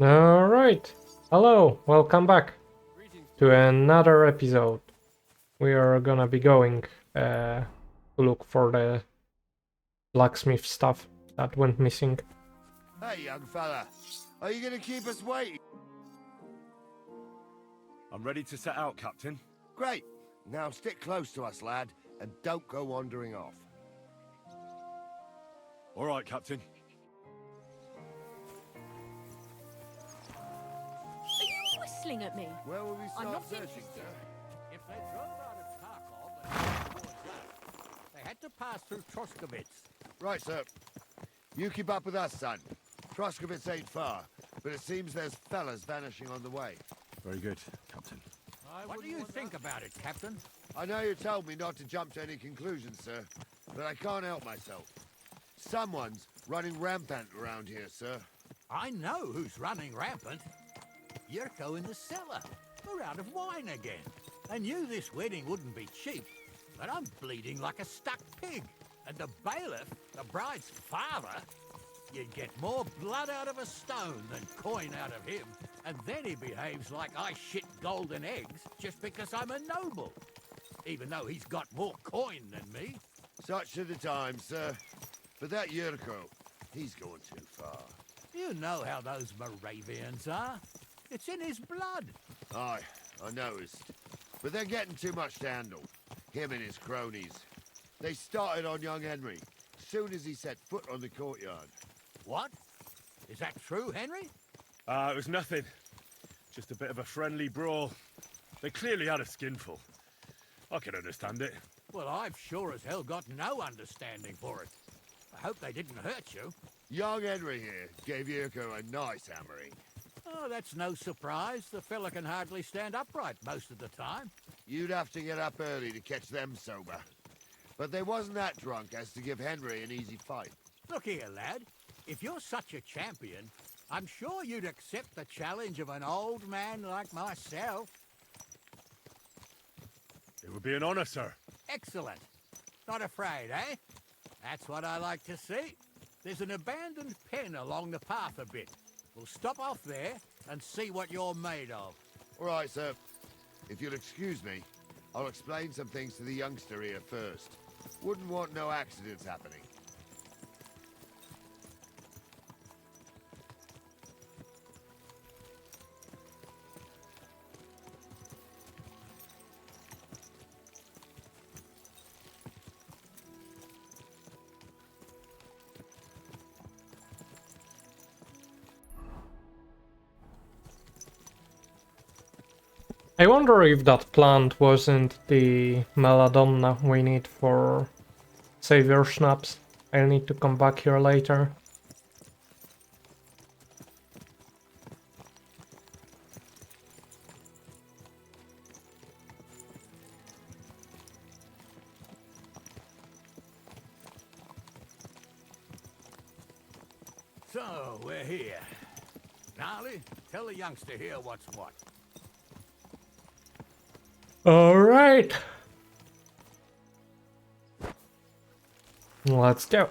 Alright, hello, welcome back to another episode. We are gonna be going to look for the blacksmith stuff that went missing. Hey, young fella, are you gonna keep us waiting? I'm ready to set out, Captain. Great. Now stick close to us, lad, and don't go wandering off. All right, Captain. Are you whistling at me? Where will we I'm start not searching, interested. sir? If they drove out of Kharkov and headed towards us, they had to pass through Troskovitz. Right, sir. You keep up with us, son. Troskovitz ain't far, but it seems there's fellas vanishing on the way. Very good, Captain. What do you think about it, Captain? I know you told me not to jump to any conclusions, sir, but I can't help myself. Someone's running rampant around here, sir. I know who's running rampant. Yurko in the cellar. We're out of wine again. I knew this wedding wouldn't be cheap, but I'm bleeding like a stuck pig. And the bailiff, the bride's father, you'd get more blood out of a stone than coin out of him. And then he behaves like I shit golden eggs just because I'm a noble. Even though he's got more coin than me. Such are the times, sir. But that Yurko, he's going too far. You know how those Moravians are. It's in his blood. Aye, I noticed. But they're getting too much to handle. Him and his cronies. They started on young Henry, soon as he set foot on the courtyard. What? Is that true, Henry? It was nothing. Just a bit of a friendly brawl. They clearly had a skinful. I can understand it. Well, I've sure as hell got no understanding for it. I hope they didn't hurt you. Young Henry here gave Yurko a nice hammering. Oh, that's no surprise. The fella can hardly stand upright most of the time. You'd have to get up early to catch them sober. But they wasn't that drunk as to give Henry an easy fight. Look here, lad. If you're such a champion, I'm sure you'd accept the challenge of an old man like myself. It would be an honor, sir. Excellent. Not afraid, eh? That's what I like to see. There's an abandoned pen along the path a bit. We'll stop off there and see what you're made of. All right, sir. If you'll excuse me, I'll explain some things to the youngster here first. Wouldn't want no accidents happening. I wonder if that plant wasn't the Melodonna we need for Savior Schnapps. I'll need to come back here later. So, we're here. Gnarly, tell the youngster here what's what. Alright. Let's go.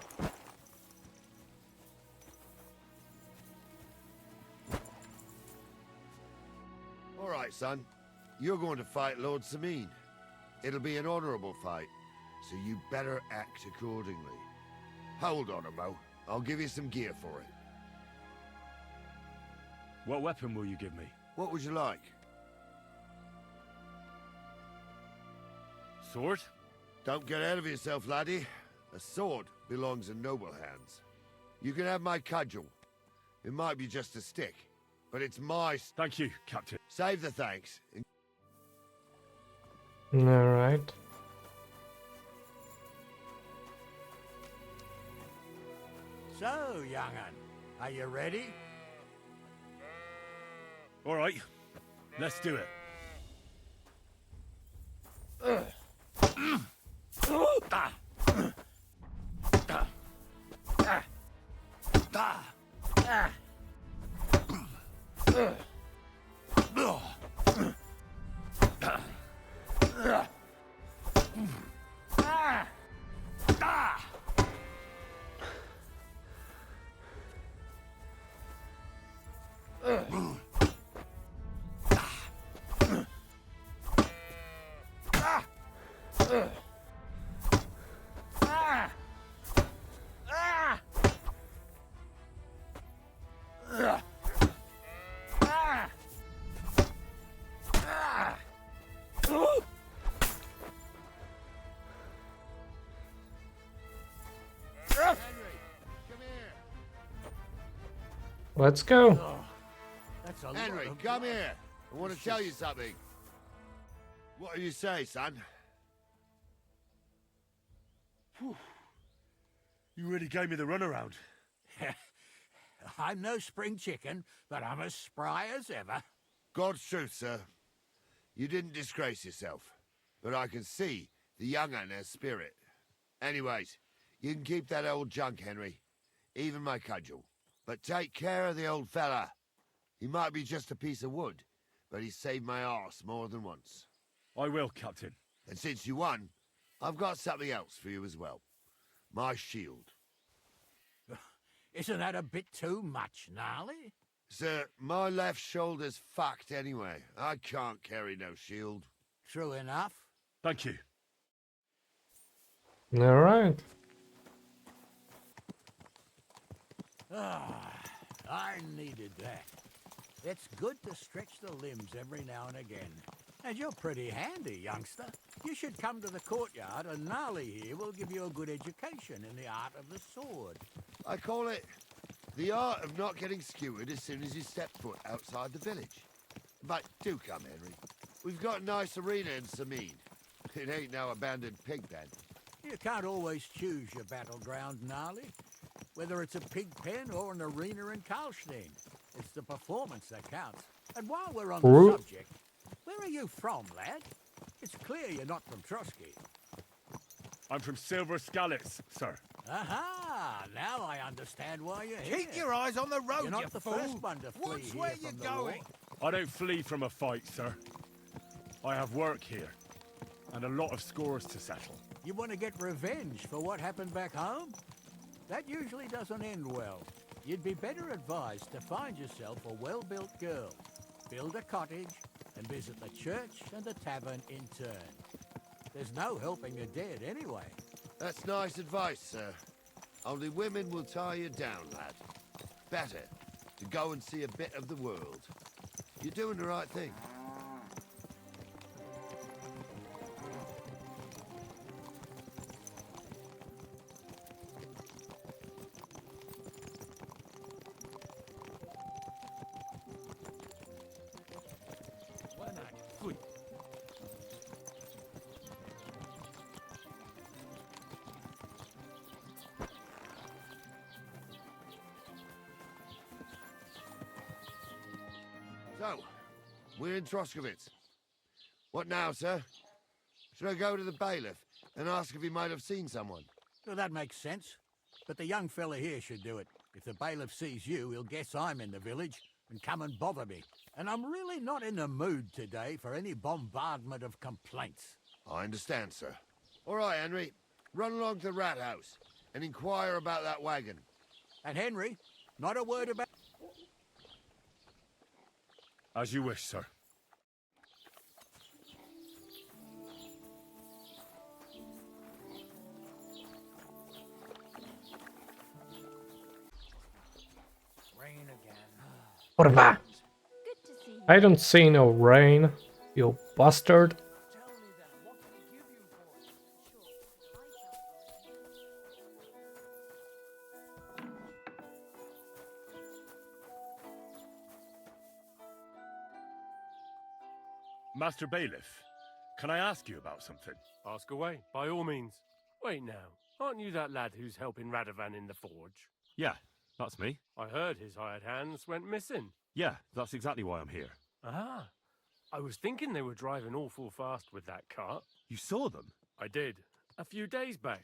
All right, son. You're going to fight Lord Samine. It'll be an honorable fight, so you better act accordingly. Hold on, Mo. I'll give you some gear for it. What weapon will you give me? What would you like? Sword? Don't get ahead of yourself, laddie. A sword belongs in noble hands. You can have my cudgel. It might be just a stick, but it's my... Thank you, Captain. Save the thanks. Alright. So, young'un, are you ready? All right, let's do it. Ugh. Let's go. Oh, that's a Henry, lot of come blood. here. I want to tell you something. What do you say, son? You really gave me the runaround. I'm no spring chicken, but I'm as spry as ever. God's truth, sir. You didn't disgrace yourself, but I can see the young un has spirit. Anyways, you can keep that old junk, Henry. Even my cudgel. But take care of the old fella. He might be just a piece of wood, but he saved my arse more than once. I will, Captain. And since you won, I've got something else for you as well. My shield. Isn't that a bit too much, Gnarly? Sir, my left shoulder's fucked anyway. I can't carry no shield. True enough. Thank you. All right. Ah, I needed that. It's good to stretch the limbs every now and again. And you're pretty handy, youngster. You should come to the courtyard, and Gnarly here will give you a good education in the art of the sword. I call it the art of not getting skewered as soon as you step foot outside the village. But do come, Henry. We've got a nice arena in Sameen. It ain't no abandoned pig pen. You can't always choose your battleground, Gnarly. Whether it's a pig pen or an arena in Karlstein, it's the performance that counts. And while we're on the subject, where are you from, lad? It's clear you're not from Trotsky. I'm from Silver Scallops, sir. Aha! Now I understand why you're here. Keep your eyes on the road, You're not you the fool. first one to flee Watch here where from you're the going. war. I don't flee from a fight, sir. I have work here, and a lot of scores to settle. You want to get revenge for what happened back home? That usually doesn't end well. You'd be better advised to find yourself a well-built girl, build a cottage, and visit the church and the tavern in turn. There's no helping the dead anyway. That's nice advice, sir. Only women will tie you down, lad. Better to go and see a bit of the world. You're doing the right thing. So, we're in Troskowitz. What now, sir? Should I go to the bailiff and ask if he might have seen someone? Well, that makes sense. But the young fella here should do it. If the bailiff sees you, he'll guess I'm in the village and come and bother me. And I'm really not in the mood today for any bombardment of complaints. I understand, sir. All right, Henry. Run along to the rat house and inquire about that wagon. And Henry, not a word about... As you wish, sir. Rain again. Kurva. Good to see you. I don't see no rain, you bastard. Tell me then, what can I give you for it? Master Bailiff, can I ask you about something? Ask away, by all means. Wait now, aren't you that lad who's helping Radovan in the forge? Yeah, that's me. I heard his hired hands went missing. Yeah, that's exactly why I'm here. Ah, I was thinking they were driving awful fast with that cart. You saw them? I did, a few days back.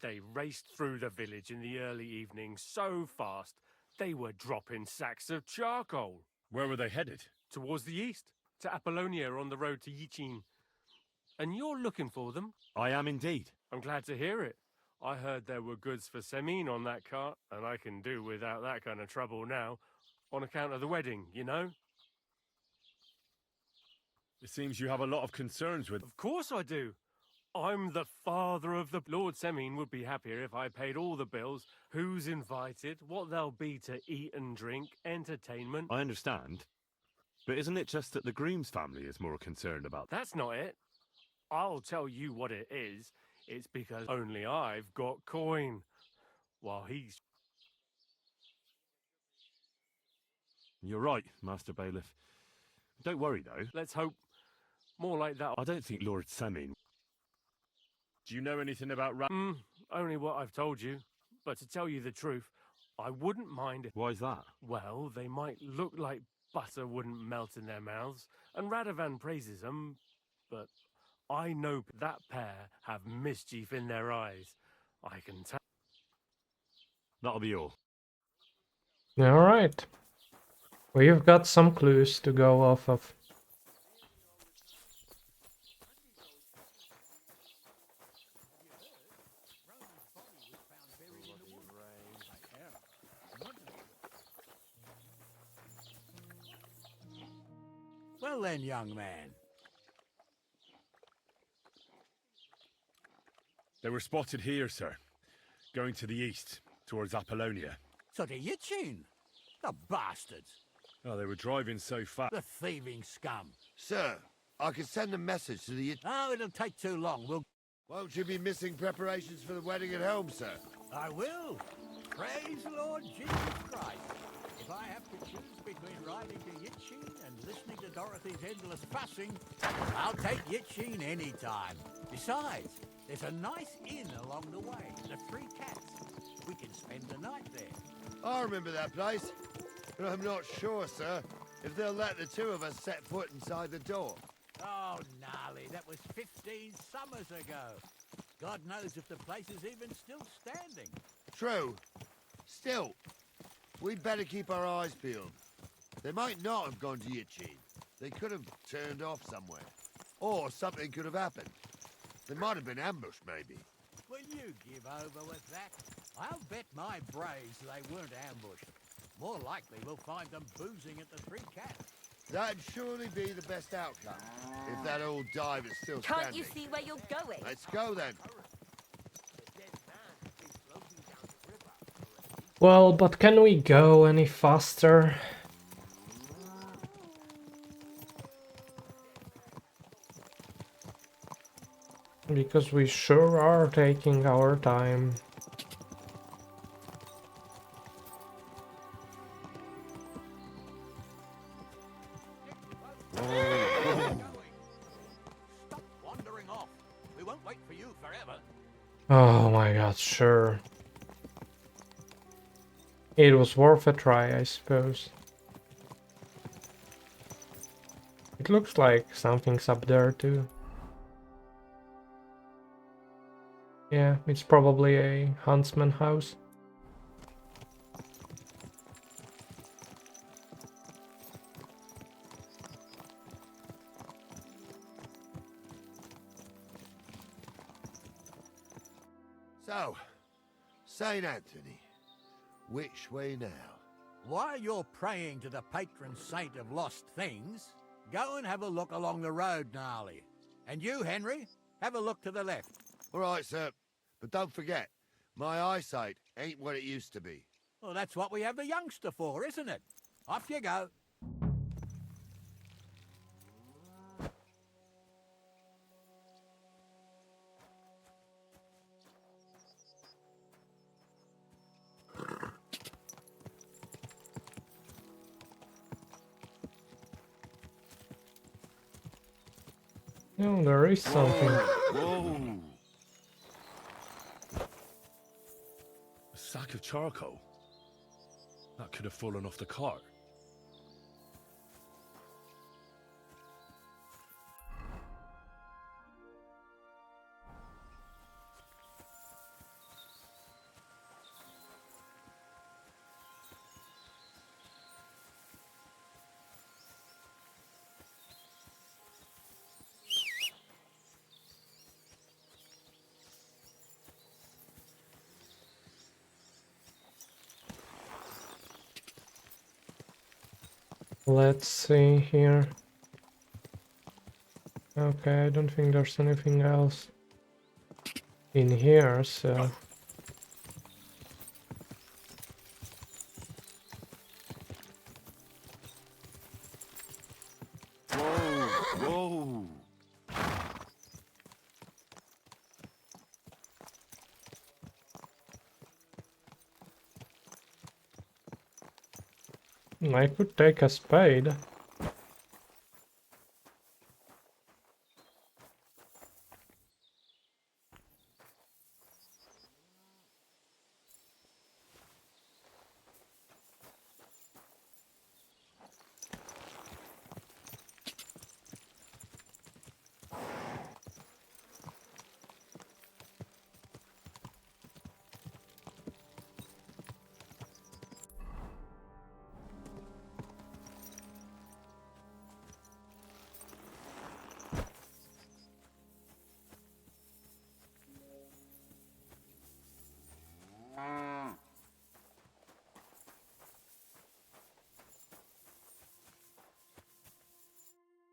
They raced through the village in the early evening so fast, they were dropping sacks of charcoal. Where were they headed? Towards the east, to Apollonia on the road to Yichin. And you're looking for them? I am indeed. I'm glad to hear it. I heard there were goods for Semin on that cart, and I can do without that kind of trouble now, on account of the wedding, you know? It seems you have a lot of concerns with... Of course I do. I'm the father of the... Lord Semin would be happier if I paid all the bills, who's invited, what there'll be to eat and drink, entertainment. I understand. But isn't it just that the groom's family is more concerned about that? That's not it. I'll tell you what it is. It's because only I've got coin, while he's... You're right, Master Bailiff. Don't worry, though. Let's hope more like that. I don't think Lord Semin... Do you know anything about Only what I've told you. But to tell you the truth, I wouldn't mind if... Why's that? Well, they might look like butter wouldn't melt in their mouths, and Radovan praises them, but I know that pair have mischief in their eyes. I can tell. That'll be all. Alright. We've got some clues to go off of. Well then, young man. They were spotted here, sir. Going to the east, towards Apollonia. So to Yitchin. The bastards. Oh, they were driving so fast. The thieving scum. Sir, I can send a message to the... Oh, it'll take too long. Won't you be missing preparations for the wedding at home, sir? I will. Praise the Lord Jesus Christ. If I have to choose between riding to Yitchin and listening to Dorothy's endless fussing, I'll take Yitchin any time. Besides, there's a nice inn along the way, the Three Cats. We can spend the night there. I remember that place, but I'm not sure, sir, if they'll let the two of us set foot inside the door. Oh, gnarly, that was 15 summers ago. God knows if the place is even still standing. True. Still, we'd better keep our eyes peeled. They might not have gone to Yitchin. They could have turned off somewhere. Or something could have happened. They might have been ambushed, maybe. Will you give over with that? I'll bet my braves they weren't ambushed. More likely we'll find them boozing at the Three Cats. That'd surely be the best outcome, if that old dive is still Can't standing. you see where you're going? Let's go, then. Well, but can we go any faster? Because we sure are taking our time. Stop wandering off. We won't wait for you forever. Oh my god, sure. It was worth a try, I suppose. It looks like something's up there too. Yeah, it's probably a huntsman house. So, Saint Anthony, which way now? While you're praying to the patron saint of lost things, go and have a look along the road, Gnarly. And you, Henry, have a look to the left. All right, sir. But don't forget, my eyesight ain't what it used to be. Well, that's what we have the youngster for, isn't it? Off you go. No, there is something. Whoa! A sack of charcoal? That could have fallen off the cart. Let's see here. Okay, I don't think there's anything else in here, so... Whoa! I could take a spade.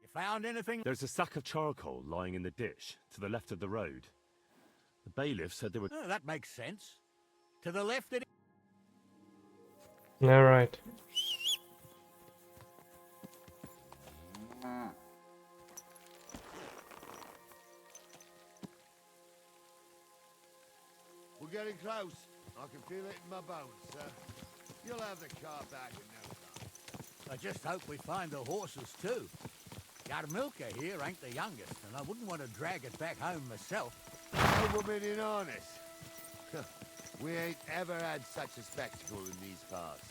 You found anything? There's a sack of charcoal lying in the ditch to the left of the road. The bailiff said there were... Oh, that makes sense. To the left it... Alright. We're getting close. I can feel it in my bones, sir. You'll have the car back in no time. I just hope we find the horses too. Our milker here ain't the youngest, and I wouldn't want to drag it back home myself. A woman in harness. We ain't ever had such a spectacle in these parts.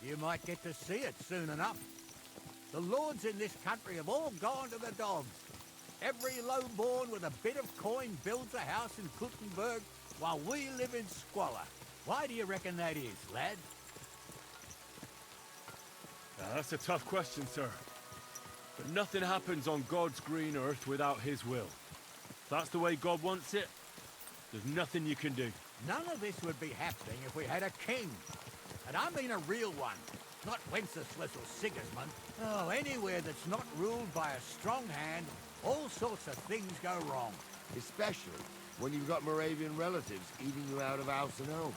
You might get to see it soon enough. The lords in this country have all gone to the dogs. Every lowborn with a bit of coin builds a house in Kuttenberg while we live in squalor. Why do you reckon that is, lad? That's a tough question, sir. But nothing happens on God's green earth without his will. If that's the way God wants it, there's nothing you can do. None of this would be happening if we had a king. And I mean a real one, not Wenceslas or Sigismund. Oh, anywhere that's not ruled by a strong hand, all sorts of things go wrong. Especially when you've got Moravian relatives eating you out of house and home.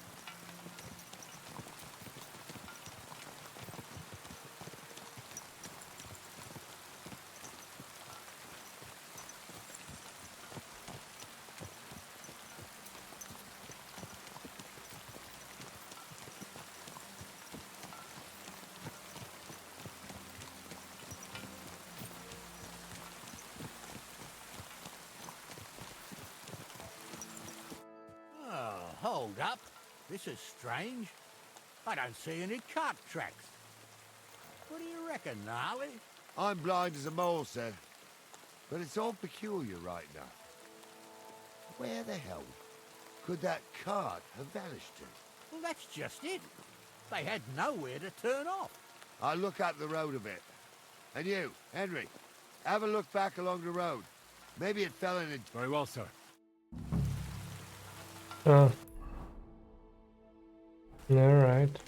Oh, hold up. This is strange. I don't see any cart tracks. What do you reckon, Gnarly? I'm blind as a mole, sir. But it's all peculiar right now. Where the hell could that cart have vanished to? Well, that's just it. They had nowhere to turn off. I'll look up the road a bit. And you, Henry, have a look back along the road. Maybe it fell in a... Very well, sir. Oh. Alright.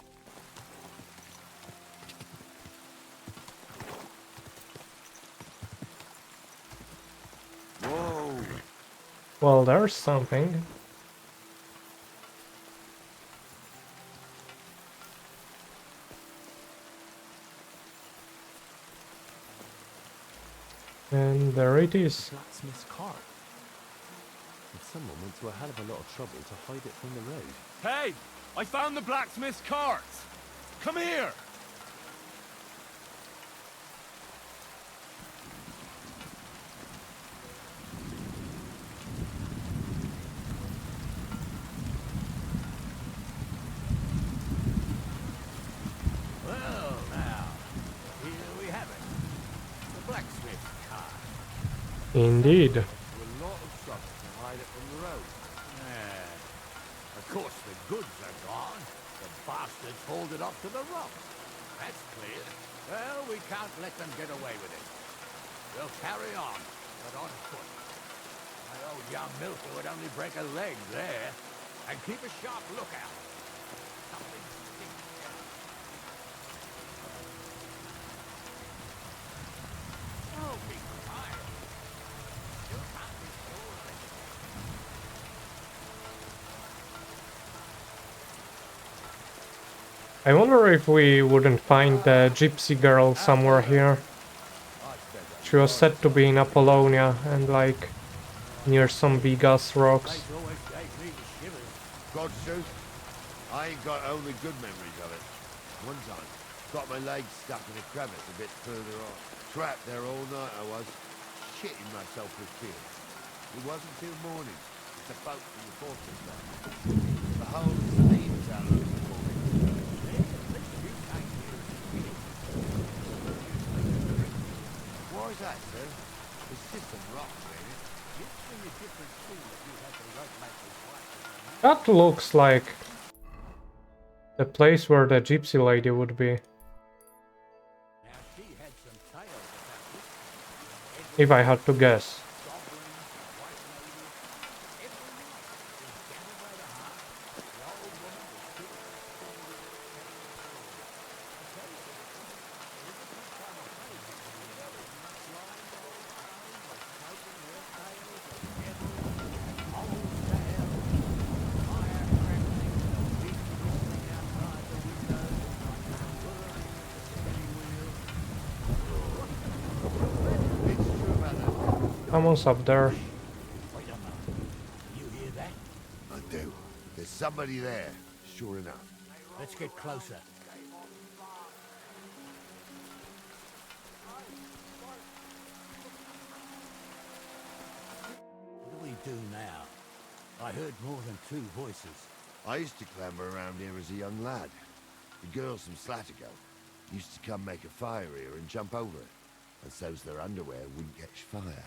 Whoa! Well, there's something. And there it is. Blacksmith's cart. And someone went to a hell of a lot of trouble to hide it from the road. Hey! I found the blacksmith's cart! Come here! Well, now, here we have it. The blacksmith's cart. Indeed. A lot of trouble to hide it from the road. Yeah. Of course, the goods are gone. The bastards hauled it off to the rocks. That's clear. Well, we can't let them get away with it. We'll carry on, but on foot. My old young milker would only break a leg there. And keep a sharp lookout. Something stinks here. Oh, be quiet. You can't be sure of it. I wonder if we wouldn't find the gypsy girl somewhere here. She was said to be in Apollonia and like near some big ass rocks. Place always gave me the shivers. God's truth, I ain't got only good memories of it. One time, Got my legs stuck in a crevice a bit further on. Trapped there all night I was, shitting myself with fear. It wasn't till morning. It's a boat from the fortress there. The whole of the steam town looking for me. Why is that, sir? It's just some rock, really. That looks like the place where the gypsy lady would be. Now she had some tales about this. If I had to guess. Someone's up there. Wait a moment. You hear that? I do. There's somebody there, sure enough. Let's get closer. What do we do now? I heard more than two voices. I used to clamber around here as a young lad. The girls from Slattergo used to come make a fire here and jump over it, and so's their underwear wouldn't catch fire.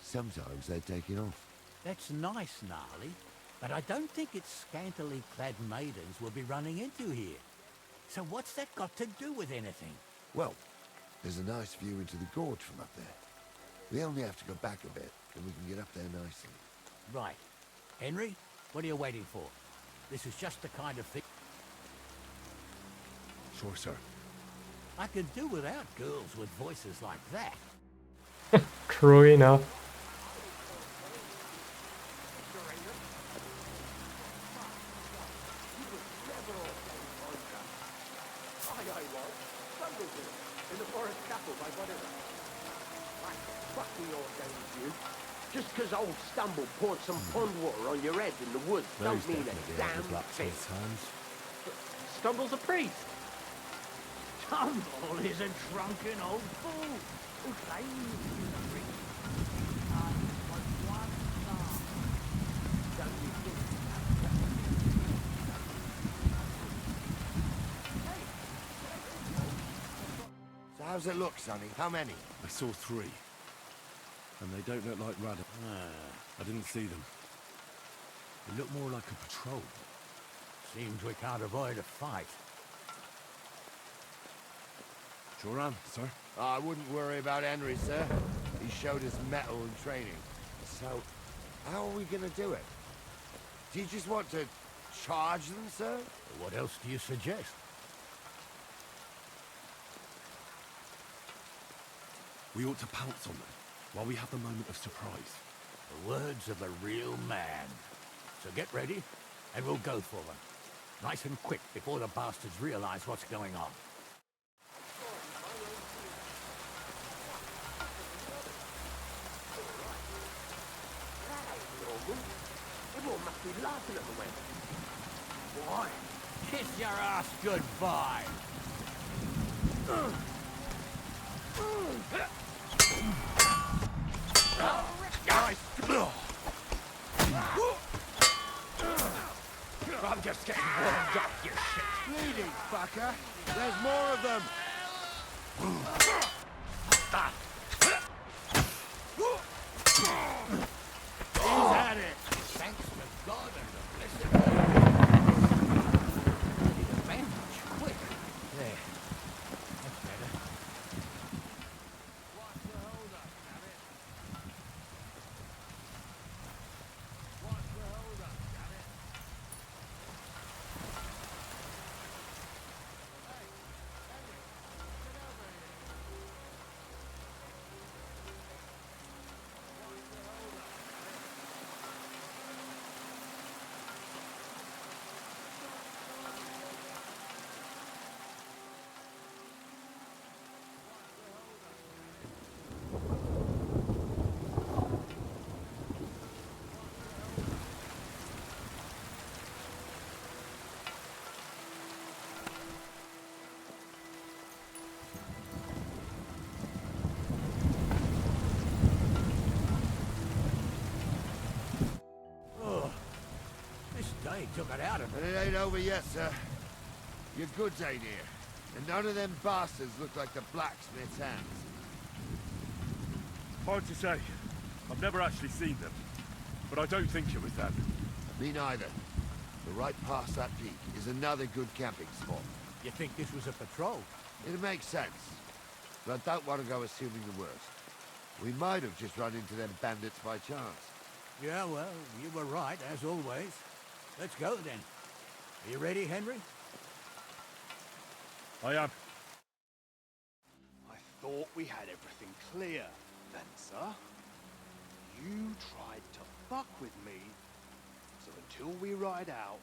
Sometimes they'd take it off. That's nice, Gnarly, but I don't think it's scantily clad maidens we'll be running into here. So what's that got to do with anything? Well, there's a nice view into the gorge from up there. We only have to go back a bit, and we can get up there nicely. Right. Henry, what are you waiting for? This is just the kind of thing Sure, sir. I can do without girls with voices like that. True enough. Just 'cause old Stumble poured some pond water on your head in the woods don't mean a damn thing. Stumble's a priest. Stumble is a drunken old fool who claims he's a priest. Don't you think So how's it look, Sonny? How many? I saw 3. And they don't look like Radha. I didn't see them. They look more like a patrol. Seems we can't avoid a fight. Sure am, sir. I wouldn't worry about Henry, sir. He showed us mettle and training. So, how are we gonna do it? Do you just want to charge them, sir? What else do you suggest? We ought to pounce on them while we have the moment of surprise. The words of a real man. So get ready, and we'll go for them. Nice and quick before the bastards realize what's going on. everyone must be laughing at the weather? Why? Kiss your ass goodbye. I'm just getting warmed up, you shit. Bleeding, fucker! There's more of them! He's at it. Thanks to God and the blessed. Need a bandage, quick. There. That's better. What's the hold up, damn it? What's the hold up, damn it? Hey, Henry, get over here. They took it out of But me. it ain't over yet, sir. Your goods ain't here. And none of them bastards look like the blacksmith's hands. Hard to say. I've never actually seen them. But I don't think it was them. Me neither. But right past that peak is another good camping spot. You think this was a patrol? It makes sense. But I don't want to go assuming the worst. We might have just run into them bandits by chance. Yeah, well, you were right, as always. Let's go, then. Are you ready, Henry? I am. I thought we had everything clear, then, sir. You tried to fuck with me, so until we ride out,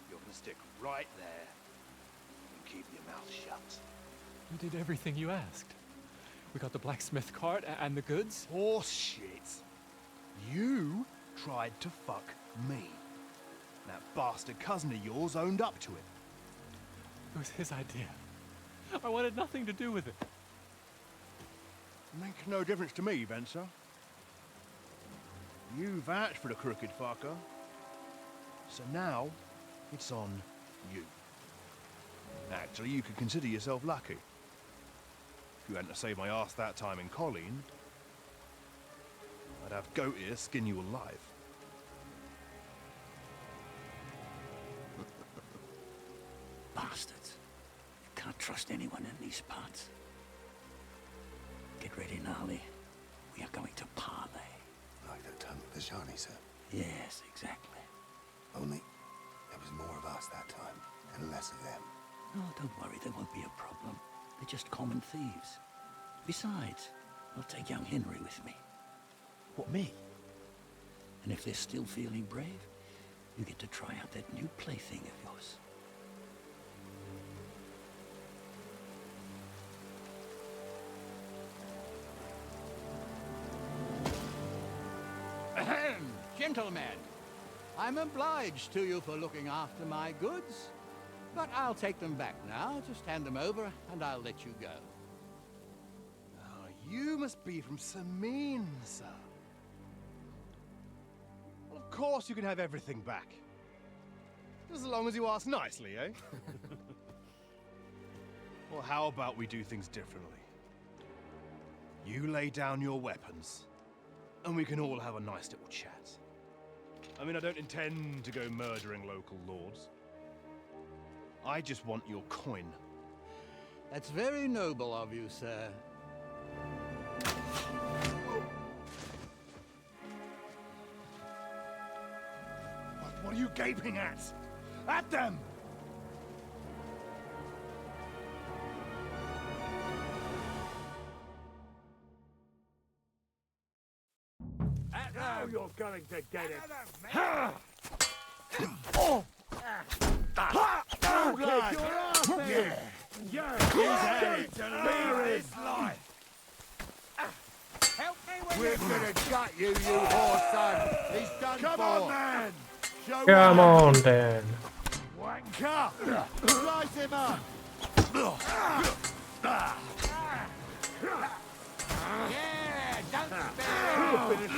you're gonna stick right there and keep your mouth shut. We did everything you asked. We got the blacksmith cart and the goods. Horseshit. You tried to fuck me. That bastard cousin of yours owned up to it. It was his idea. I wanted nothing to do with it. Make no difference to me, Venser. You vouched for the crooked fucker. So now, it's on you. Actually, you could consider yourself lucky. If you hadn't to save my ass that time in Colleen, I'd have goat ear skin you alive. Bastards. You can't trust anyone in these parts. Get ready, Gnarly. We are going to parley. Like that time with the Shani, sir. Yes, exactly. Only there was more of us that time, and less of them. Oh, don't worry, there won't be a problem. They're just common thieves. Besides, I'll take young Henry with me. What, me? And if they're still feeling brave, you get to try out that new plaything of yours. Ahem, gentlemen, I'm obliged to you for looking after my goods, but I'll take them back now. Just hand them over, and I'll let you go. Oh, you must be from Samin, sir. Well, of course you can have everything back. Just as long as you ask nicely, eh? Well, how about we do things differently? You lay down your weapons, and we can all have a nice little chat. I mean, I don't intend to go murdering local lords. I just want your coin. That's very noble of you, sir. What are you gaping at? At them! Now you're going to get it. Okay, you're off here! Where is life? Help me with We're gonna gut you, you whore son! He's done Come for! on, man! Show Come up. on then. Wanker! Slice him up! Yeah, don't spare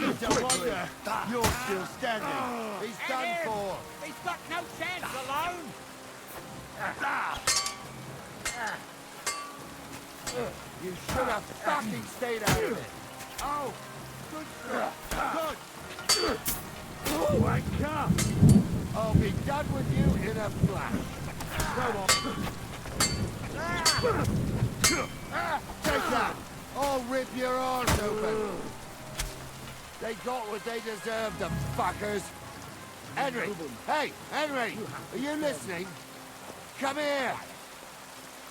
It's a wonder you're still standing. He's done him. for. He's got no chance alone. You should have fucking stayed out of it. Oh, good. Good. Wanker! I'll be done with you in a flash. Come on. Take that. I'll rip your arse open. They got what they deserved, the fuckers. Henry! Hey, Henry! Are you listening? Come here!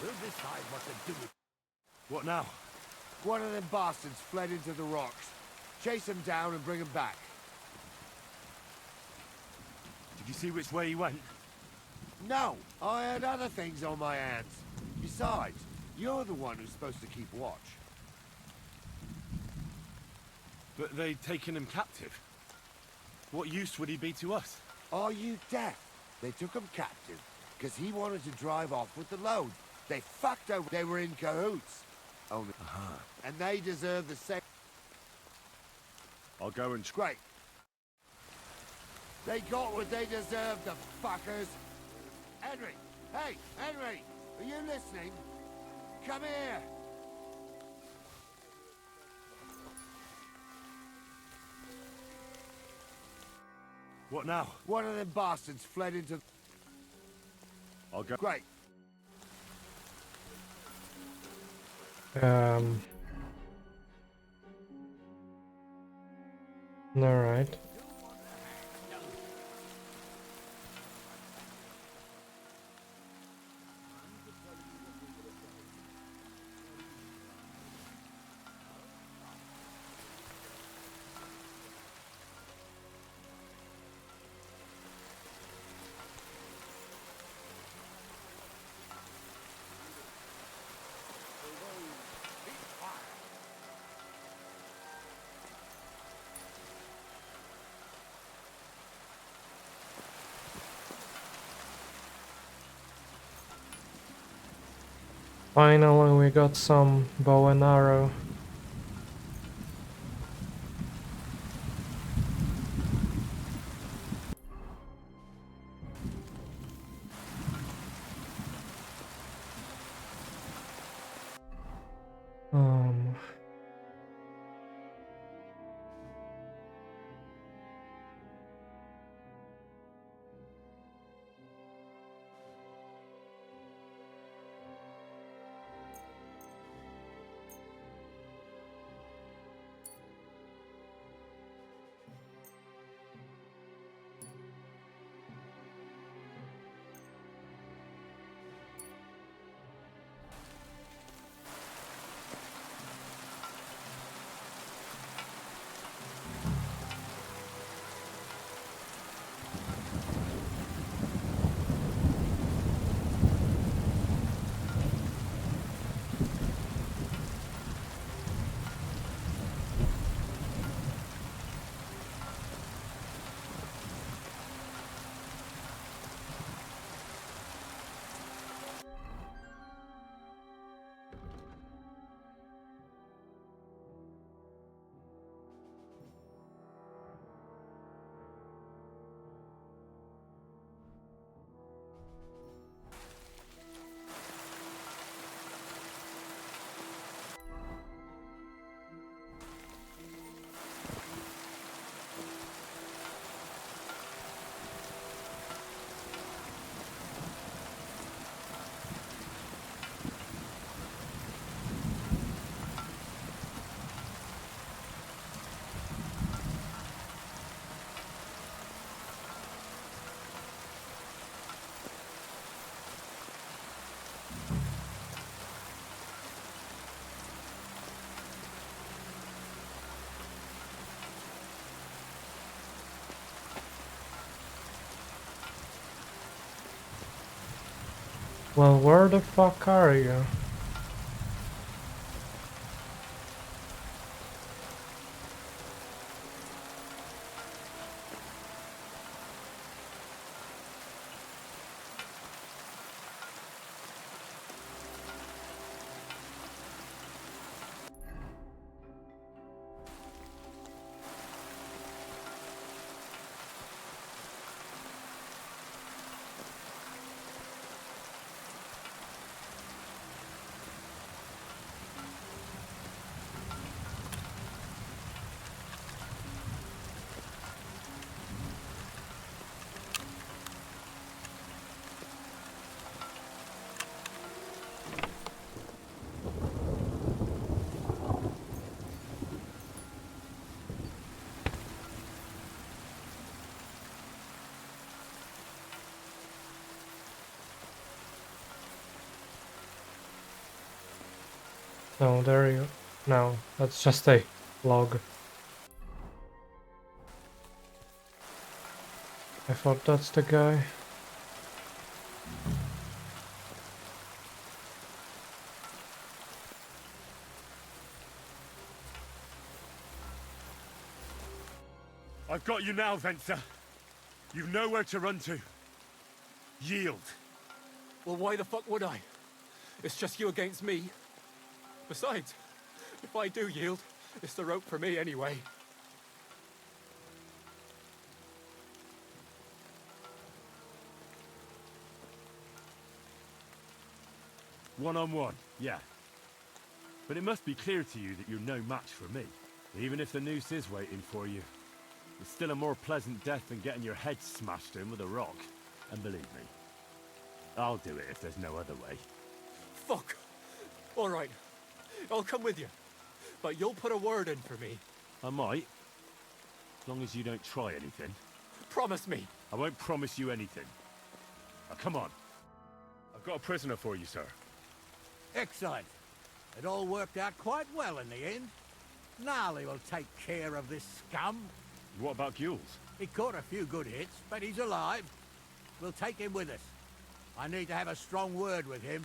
We'll decide what to do with What now? One of them bastards fled into the rocks. Chase him down and bring him back. Did you see which way he went? No, I had other things on my hands. Besides, you're the one who's supposed to keep watch. But they'd taken him captive. What use would he be to us? Are you deaf? They took him captive because he wanted to drive off with the load. They fucked over. They were in cahoots. Only, and they deserve the same. I'll go and... Great. They got what they deserved, the fuckers. Henry! Hey, Henry! Are you listening? Come here! What now? One of them bastards fled into... I'll go. Great. Alright. Finally, we got some bow and arrow. Um... Well, where the fuck are you? No, there you... No, that's just a log. I thought that's the guy. I've got you now, Venser. You've nowhere to run to. Yield. Well, why the fuck would I? It's just you against me. Besides, if I do yield, it's the rope for me anyway. One-on-one, yeah. But it must be clear to you that you're no match for me. Even if the noose is waiting for you, it's still a more pleasant death than getting your head smashed in with a rock. And believe me, I'll do it if there's no other way. Fuck! Alright, I'll come with you. But you'll put a word in for me. I might. As long as you don't try anything. Promise me. I won't promise you anything. Now, come on. I've got a prisoner for you, sir. Excellent. It all worked out quite well in the end. Gnarly will take care of this scum. What about Gules? He caught a few good hits, but he's alive. We'll take him with us. I need to have a strong word with him.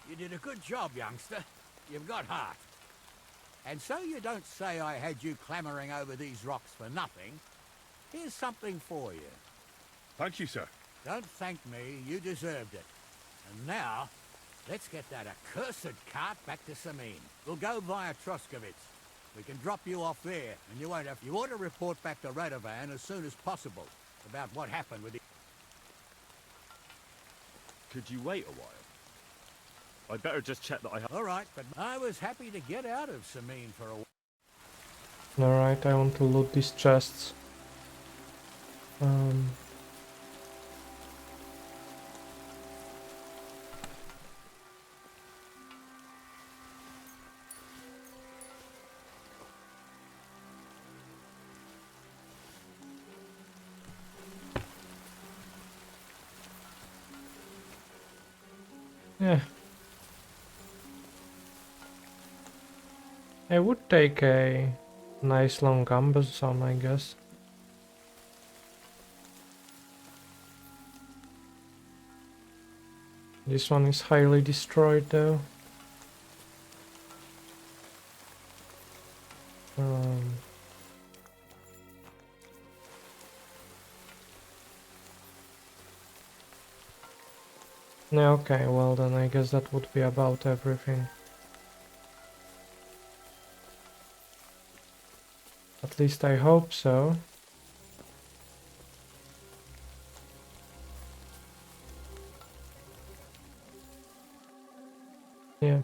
You did a good job, youngster. You've got heart. And so you don't say I had you clambering over these rocks for nothing. Here's something for you. Thank you, sir. Don't thank me, you deserved it. And now, let's get that accursed cart back to Sameen. We'll go via Troskovitz. We can drop you off there, and you won't have... You ought to report back to Radovan as soon as possible about what happened with the... Could you wait a while? I'd better just check that I have... All right, but I was happy to get out of Sameen for a while. Alright, I want to loot these chests. Yeah. I would take a nice long cumbersome, I guess. This one is highly destroyed though. No, okay, well then I guess that would be about everything. At least I hope so. Yeah.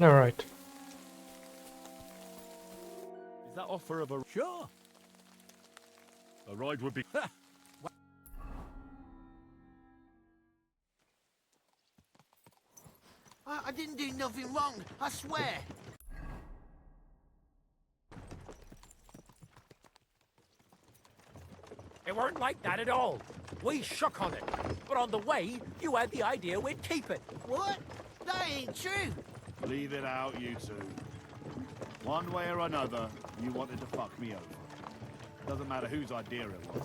Alright. Is that offer of a... Sure. A ride would be... I didn't do nothing wrong, I swear. It weren't like that at all. We shook on it. But on the way, you had the idea we'd keep it. What? That ain't true. Leave it out, you two. One way or another, you wanted to fuck me over. Doesn't matter whose idea it was.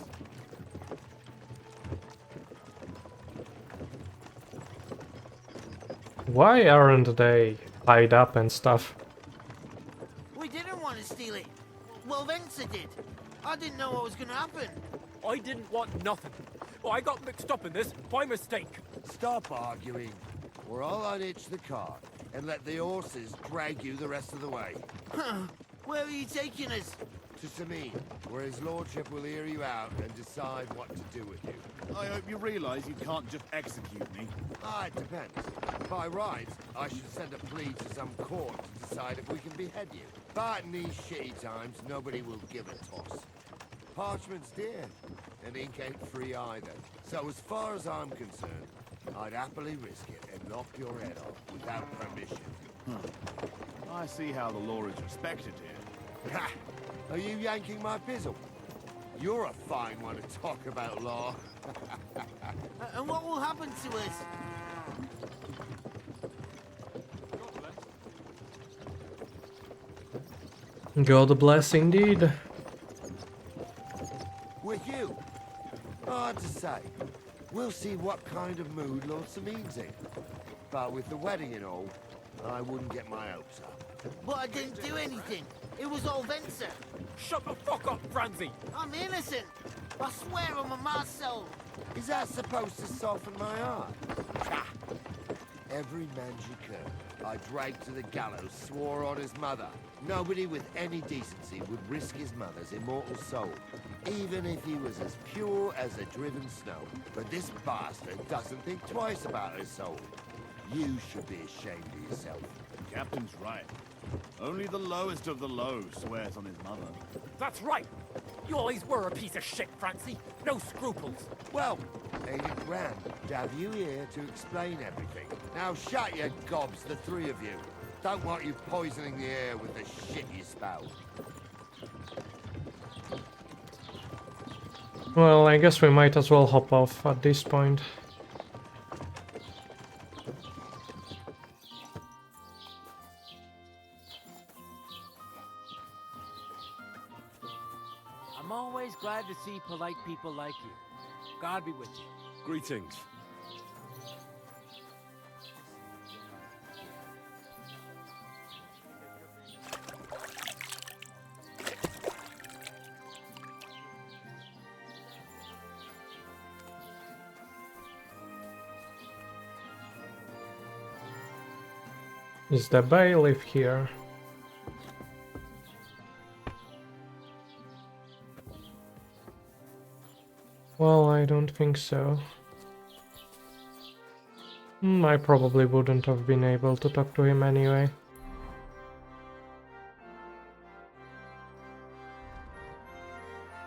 Why aren't they tied up and stuff? We didn't want to steal it. Well, Venser did. I didn't know what was going to happen. I didn't want nothing. Well, I got mixed up in this by mistake. Stop arguing. Or I'll unhitch the cart and let the horses drag you the rest of the way. Where are you taking us? To Sameen, where his lordship will hear you out and decide what to do with you. I hope you realize you can't just execute me. It depends. By rights, I should send a plea to some court to decide if we can behead you. But in these shitty times, nobody will give a toss. Parchment's dear, and ink ain't free either. So as far as I'm concerned, I'd happily risk it and knock your head off without permission. I see how the law is respected here. Ha! Are you yanking my pizzle? You're a fine one to talk about law. And what will happen to us? God bless indeed. With you? Hard to say. We'll see what kind of mood Lord Samin's in. But with the wedding and all, I wouldn't get my hopes up. But I didn't do anything. It was all Venser. Shut the fuck up, Francie! I'm innocent. I swear on my soul. Is that supposed to soften my heart? Every Manjikur I dragged to the gallows swore on his mother. Nobody with any decency would risk his mother's immortal soul, even if he was as pure as a driven snow. But this bastard doesn't think twice about his soul. You should be ashamed of yourself. The captain's right. Only the lowest of the low swears on his mother. That's right! You always were a piece of shit, Francie. No scruples. Well, ain't it grand to have you here to explain everything? Now shut your gobs, the three of you. Don't want you poisoning the air with the shit you spout. Well, I guess we might as well hop off at this point. I'm always glad to see polite people like you. God be with you. Greetings. Is the bailiff here? Well, I don't think so. I probably wouldn't have been able to talk to him anyway.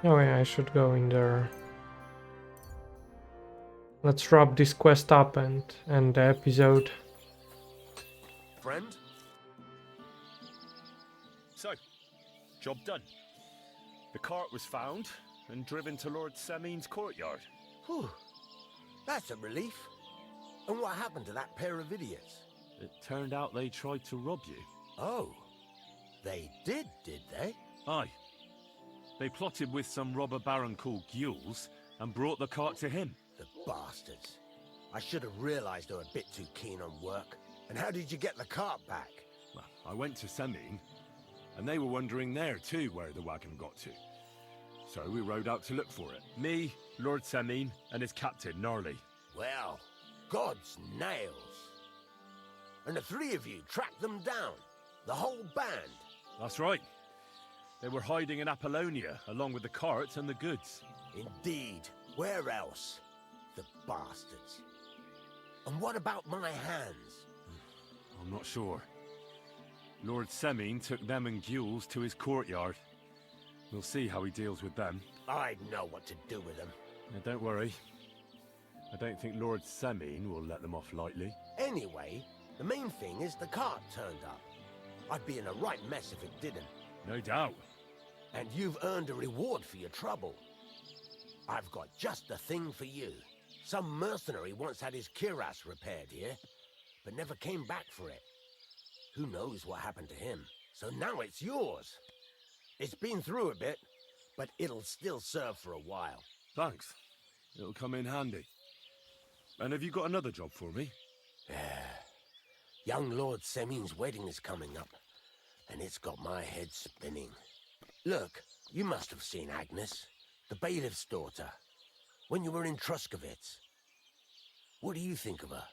Oh yeah, I should go in there. Let's wrap this quest up and end the episode. Friend? So, job done. The cart was found and driven to Lord Samin's courtyard. Whew. That's a relief. And what happened to that pair of idiots? It turned out they tried to rob you. Oh. They did they? Aye. They plotted with some robber baron called Gules and brought the cart to him. The bastards. I should have realized they were a bit too keen on work. And how did you get the cart back? Well, I went to Samin, and they were wondering there too where the wagon got to. So we rode out to look for it. Me, Lord Samin, and his captain, Gnarly. Well, God's nails. And the three of you tracked them down. The whole band. That's right. They were hiding in Apollonia, along with the carts and the goods. Indeed. Where else? The bastards. And what about my hands? I'm not sure. Lord Samin took them and Gules to his courtyard. We'll see how he deals with them. I know what to do with them. Now, don't worry. I don't think Lord Samin will let them off lightly. Anyway, the main thing is the cart turned up. I'd be in a right mess if it didn't. No doubt. And you've earned a reward for your trouble. I've got just the thing for you. Some mercenary once had his cuirass repaired here, but never came back for it. Who knows what happened to him? So now it's yours. It's been through a bit, but it'll still serve for a while. Thanks. It'll come in handy. And have you got another job for me? Young Lord Samin's wedding is coming up, and it's got my head spinning. Look, you must have seen Agnes, the bailiff's daughter, when you were in Truskovitz. What do you think of her?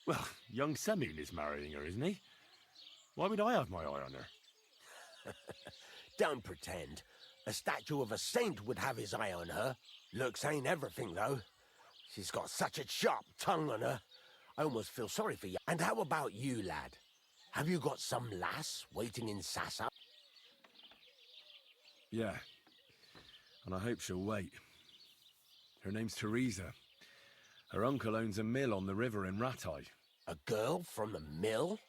Well, young Samin is marrying her, isn't he? Why would I have my eye on her? Don't pretend. A statue of a saint would have his eye on her. Looks ain't everything, though. She's got such a sharp tongue on her. I almost feel sorry for you. And how about you, lad? Have you got some lass waiting in Sassa? Yeah. And I hope she'll wait. Her name's Teresa. Her uncle owns a mill on the river in Ratai. A girl from a mill?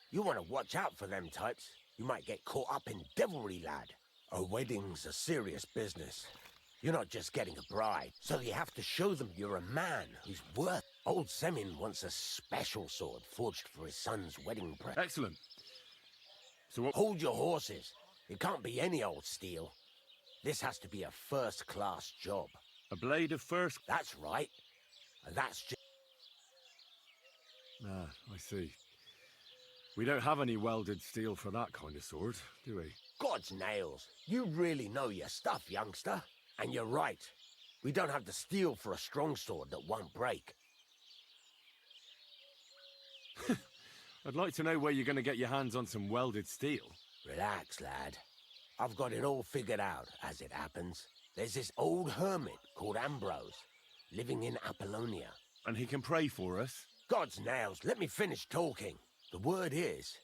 You want to watch out for them types. You might get caught up in devilry, lad. A wedding's a serious business. You're not just getting a bride, so you have to show them you're a man who's worth. Old Semin wants a special sword forged for his son's wedding present. Excellent. So what? Hold your horses. It can't be any old steel. This has to be a first-class job. A blade of first... That's right. And that's just... Ah, I see. We don't have any welded steel for that kind of sword, do we? God's nails. You really know your stuff, youngster. And you're right. We don't have the steel for a strong sword that won't break. I'd like to know where you're going to get your hands on some welded steel. Relax, lad. I've got it all figured out, as it happens. There's this old hermit called Ambrose, living in Apollonia. And he can pray for us? God's nails, let me finish talking. The word is,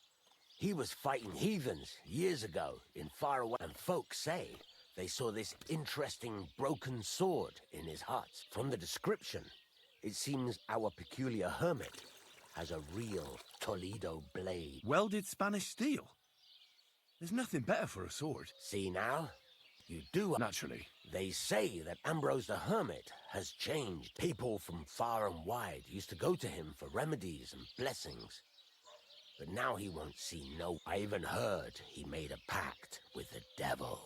he was fighting heathens years ago in far away, and folks say they saw this interesting broken sword in his hut. From the description, it seems our peculiar hermit has a real Toledo blade. Welded Spanish steel? There's nothing better for a sword. See now? You do. Naturally. They say that Ambrose the Hermit has changed. People from far and wide used to go to him for remedies and blessings. But now he won't see no... I even heard he made a pact with the devil.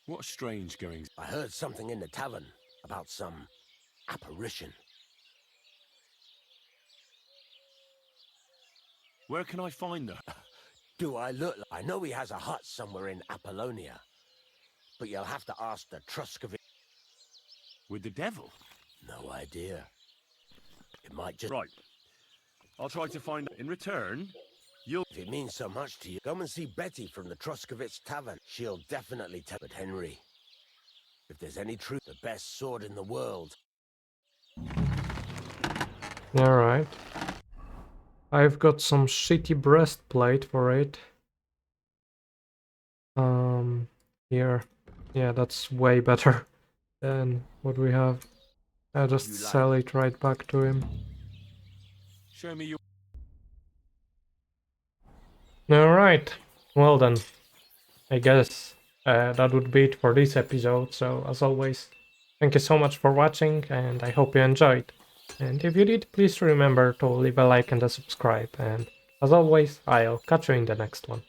What strange goings... I heard something in the tavern about some apparition. Where can I find her? Do I look... I know he has a hut somewhere in Apollonia. But you'll have to ask the Truscovit... With the devil? No idea. It might just... Right. I'll try to find... In return, you'll... If it means so much to you, come and see Betty from the Truscovitz Tavern. She'll definitely tell... But Henry, if there's any truth, the best sword in the world... Alright. I've got some shitty breastplate for it. Here. Yeah, that's way better than what we have. I'll just sell it right back to him. Show me your... Alright. Well then. I guess that would be it for this episode. So as always, thank you so much for watching and I hope you enjoyed. And if you did, please remember to leave a like and a subscribe. And as always, I'll catch you in the next one.